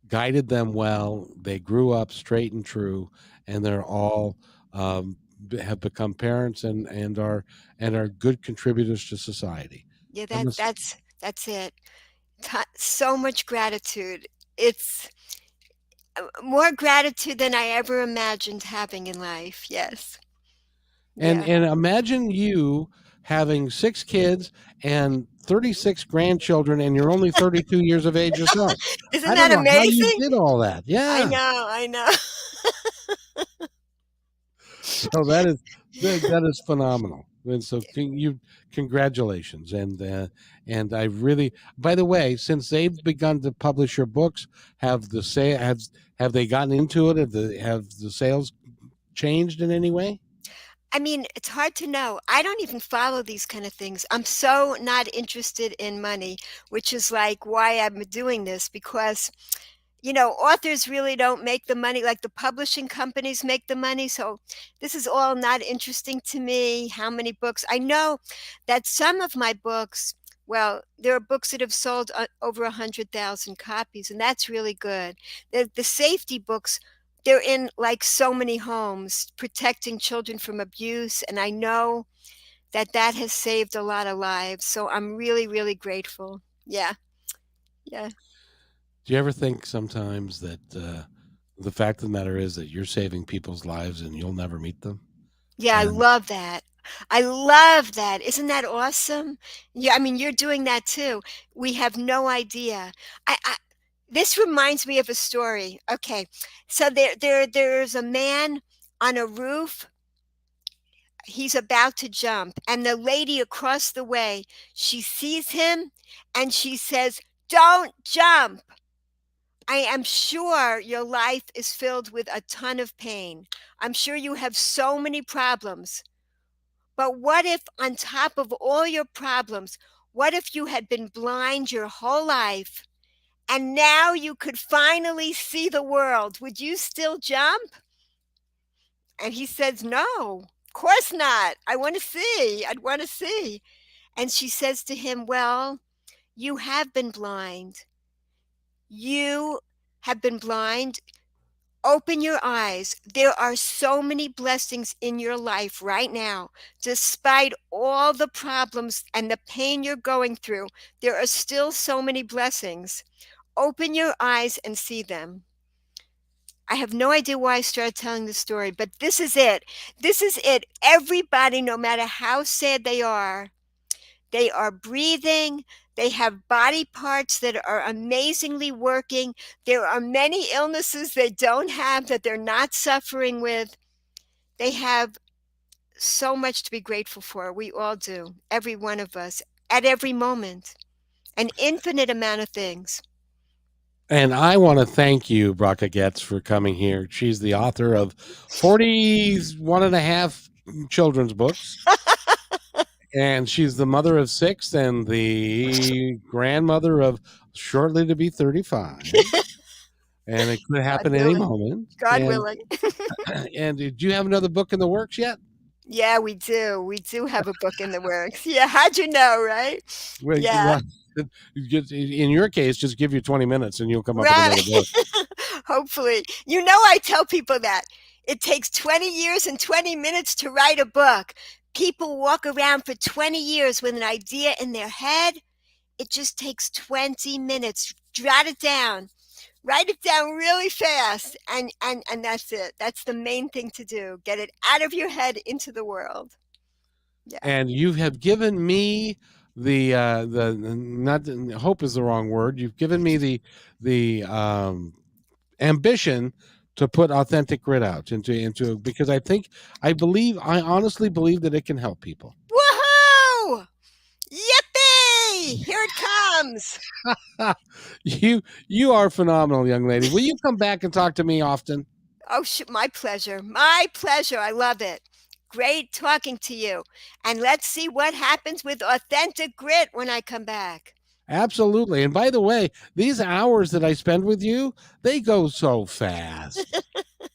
guided them well. They grew up straight and true, and they're all have become parents and are good contributors to society. Yeah, That must that's it. So much gratitude. It's more gratitude than I ever imagined having in life. Yes. Yeah. and imagine you having 6 kids and 36 grandchildren, and you're only 32 years of age yourself. Isn't I don't that know how you amazing? did all that. I Yeah. know, I know. So that is phenomenal. And so congratulations. And I really, by the way, since they've begun to publish your books, have they gotten into it? Have the sales changed in any way? I mean, it's hard to know. I don't even follow these kind of things. I'm so not interested in money, which is like why I'm doing this because authors really don't make the money like the publishing companies make the money. So this is all not interesting to me. How many books? I know that some of my books, well, there are books that have sold over 100,000 copies, and that's really good. The safety books, they're in like so many homes protecting children from abuse. And I know that that has saved a lot of lives. So I'm really, really grateful. Yeah. Yeah. Do you ever think sometimes that the fact of the matter is that you're saving people's lives and you'll never meet them? Yeah, I And love that. I love that. Isn't that awesome? Yeah, I mean, you're doing that too. We have no idea. This reminds me of a story. Okay, so there's a man on a roof. He's about to jump, and the lady across the way, she sees him, and she says, "Don't jump. I am sure your life is filled with a ton of pain. I'm sure you have so many problems. But what if, on top of all your problems, what if you had been blind your whole life and now you could finally see the world? Would you still jump?" And he says, "No, of course not. I want to see. I'd want to see." And she says to him, "Well, you have been blind. You have been blind. Open your eyes. There are so many blessings in your life right now. Despite all the problems and the pain you're going through, there are still so many blessings. Open your eyes and see them." I have no idea why I started telling the story, but this is it. This is it. Everybody, no matter how sad they are breathing. They have body parts that are amazingly working. There are many illnesses they don't have that they're not suffering with. They have so much to be grateful for. We all do, every one of us, at every moment, an infinite amount of things. I want to thank you, Bracha Goetz, for coming here. She's the author of 41 and a half children's books, and she's the mother of six and the grandmother of shortly to be 35. And it could God happen any willing. moment. God willing. And do you have another book in the works yet? Yeah, we do. We do have a book in the works. Yeah, how'd you know, right? Yeah. Well, in your case, just give you 20 minutes and you'll come up with Right. another book. Hopefully. I tell people that it takes 20 years and 20 minutes to write a book. People walk around for 20 years with an idea in their head. It just takes 20 minutes. Jot it down. Write it down really fast and that's it. That's the main thing to do. Get it out of your head into the world. Yeah. And you have given me the not hope is the wrong word. You've given me the ambition to put authentic grit out into because I honestly believe that it can help people. Woohoo! Yippee! Here it comes. You are phenomenal, young lady. Will you come back and talk to me often? Oh, my pleasure. My pleasure. I love it. Great talking to you. And let's see what happens with authentic grit when I come back. Absolutely. And by the way, these hours that I spend with you, they go so fast.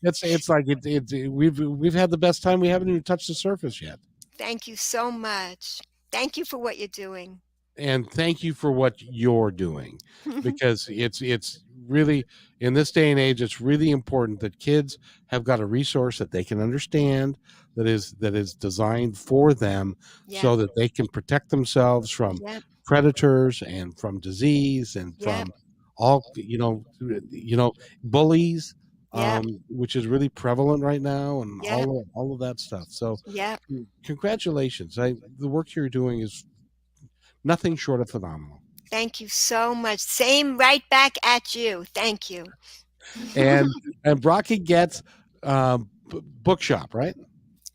It's like we've had the best time. We haven't even touched the surface yet. Thank you so much. Thank you for what you're doing. And thank you for what you're doing, because it's really, in this day and age, it's really important that kids have got a resource that they can understand, that is designed for them, Yep. so that they can protect themselves from Yep. predators and from disease and Yep. from all bullies, Yep. which is really prevalent right now, and Yep. all of that stuff. So Yep. congratulations. The work you're doing is nothing short of phenomenal. Thank you so much. Same right back at you. Thank you. And Brocky gets bookshop, right?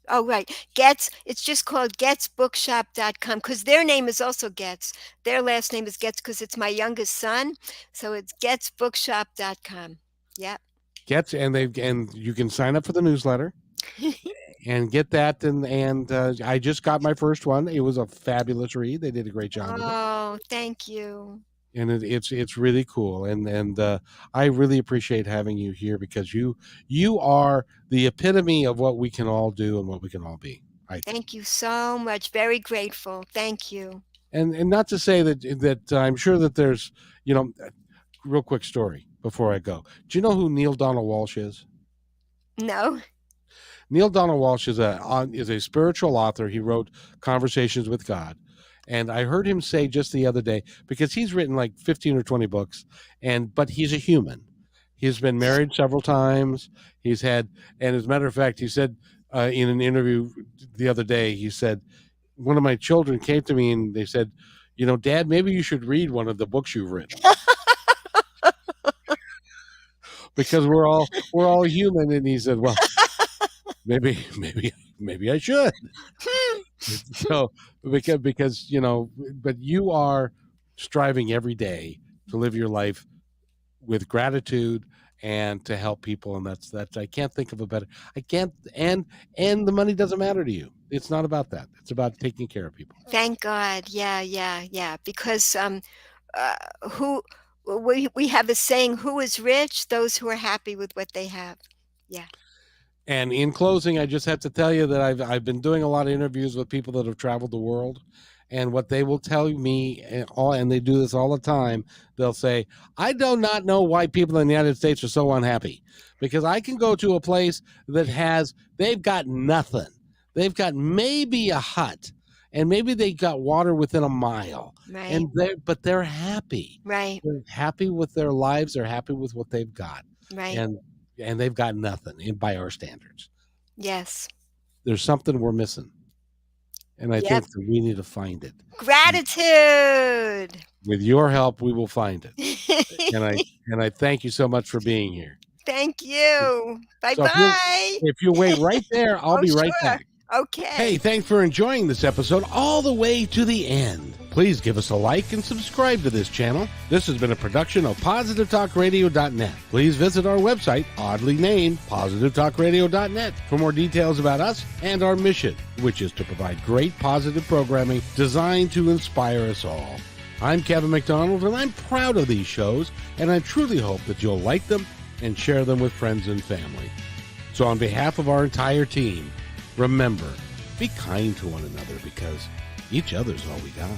Oh, right. It's just called getzbookshop.com because their name is also Getz. Their last name is Getz because it's my youngest son. So it's getzbookshop.com. Yep. Gets and you can sign up for the newsletter. and get that. And I just got my first one. It was a fabulous read. They did a great job with it. Oh, thank you. And it's really cool. And I really appreciate having you here because you are the epitome of what we can all do and what we can all be, I think. Thank you so much. Very grateful. Thank you. And not to say that I'm sure that there's, real quick story before I go. Do you know who Neil Donald Walsh is? No. Neil Donald Walsh is a spiritual author. He wrote Conversations with God. And I heard him say just the other day, because he's written like 15 or 20 books, but he's a human. He's been married several times. And as a matter of fact, he said in an interview the other day, he said, one of my children came to me and they said, Dad, maybe you should read one of the books you've written. Because we're all human. And he said, well, maybe I should. So because but you are striving every day to live your life with gratitude and to help people, and that's I can't think of a better. I can't. And the money doesn't matter to you. It's not about that. It's about taking care of people. Thank God. Yeah. Because who we have a saying, who is rich? Those who are happy with what they have. Yeah. And in closing, I just have to tell you that I've been doing a lot of interviews with people that have traveled the world, and what they will tell me, and they do this all the time, they'll say, I do not know why people in the United States are so unhappy, because I can go to a place that they've got nothing. They've got maybe a hut, and maybe they got water within a mile, Right. But they're happy. Right. They're happy with their lives. They're happy with what they've got. Right. And they've got nothing by our standards. Yes. There's something we're missing. And I think that we need to find it. Gratitude. With your help, we will find it. And I thank you so much for being here. Thank you. Bye-bye. So if you wait right there, I'll be right back. Okay. Hey, thanks for enjoying this episode all the way to the end. Please give us a like and subscribe to this channel. This has been a production of PositiveTalkRadio.net. Please visit our website, oddly named PositiveTalkRadio.net, for more details about us and our mission, which is to provide great positive programming designed to inspire us all. I'm Kevin McDonald, and I'm proud of these shows, and I truly hope that you'll like them and share them with friends and family. So on behalf of our entire team, remember, be kind to one another, because each other's all we got.